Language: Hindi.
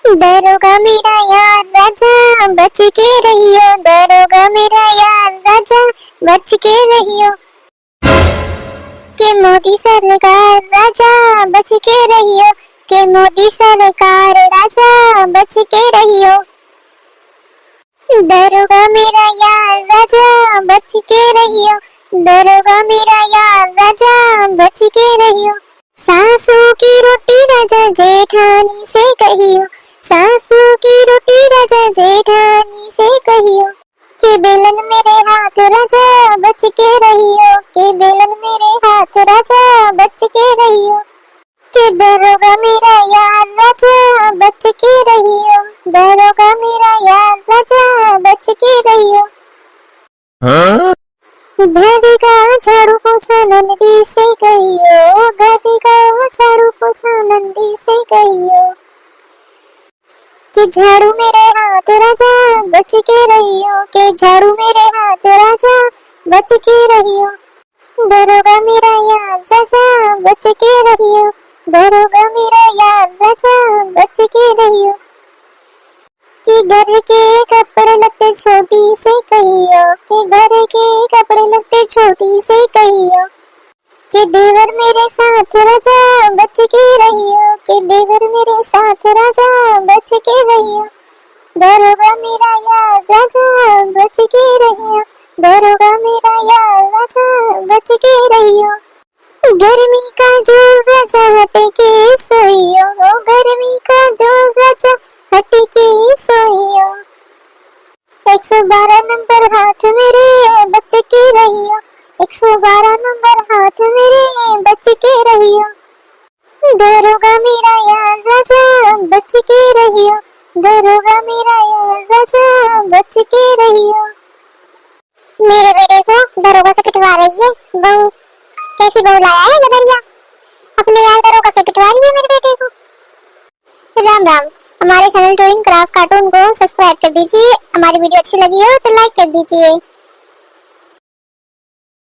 दरोगा मेरा यार राजा बच के रहियो, दरोगा मेरा यार राजा बच के रहियो। के मोदी सरकार राजा बच के रहियो, के मोदी सरकार राजा बच के रहियो। दरोगा मेरा यार राजा बच के रहियो, दरोगा मेरा यार राजा बच के रहियो। सासू की रोटी राजा जेठानी से कहियो, सासू की रोटी राजा जेठानी से कहियो। के बेलन मेरे हाथ राजा बच के रहियो, के बेलन मेरे हाथ राजा बच के रहियो। के दरोगा मेरा यार राजा बच के रहियो, दरोगा मेरा यार राजा बच के रहियो। घर का झाड़ू पोछा नंदी से कहियो, घर का झाड़ू पोछा नंदी से कहियो। कि झाड़ू मेरे हाथ राजा बच के रहियो, के झाड़ू मेरे हाथ राजा बच के रहियो। दरोगा मेरा यार राजा बच के रहियो, दरोगा मेरा यार राजा बच के रहियो। कि घर के कपड़े लगते छोटी से कहियो, कि घर के कपड़े लगते छोटी से कहियो। कि देवर मेरे साथ राजा बच के रहियो, कि देवर मेरे साथ राजा बच के रहियो। दरोगा मेरा यार राजा बच के रहियो, दरोगा मेरा यार राजा बच के रहियो। गर्मी का जोर राजा हट के सोइयो, गर्मी का जोर राजा हट के सोइयो। 112 नंबर हाथ मेरे बच के रहियो, 112 नंबर हाथ मेरे बच के रहियो। दरोगा मेरा यार राजा बच के रहियो, दरोगा मेरा यार राजा बच के रहियो। मेरे बेटे को दरोगा से पिटवा रही है बहू। कैसी बहू लाया है गदरिया, अपने यार दरोगा से पिटवा रही है मेरे बेटे को। राम राम। हमारे चैनल टूइंग क्राफ्ट कार्टून को सब्सक्राइब कर दीजिए। हमारी वीडियो अच्छी लगी हो तो लाइक कर दीजिए।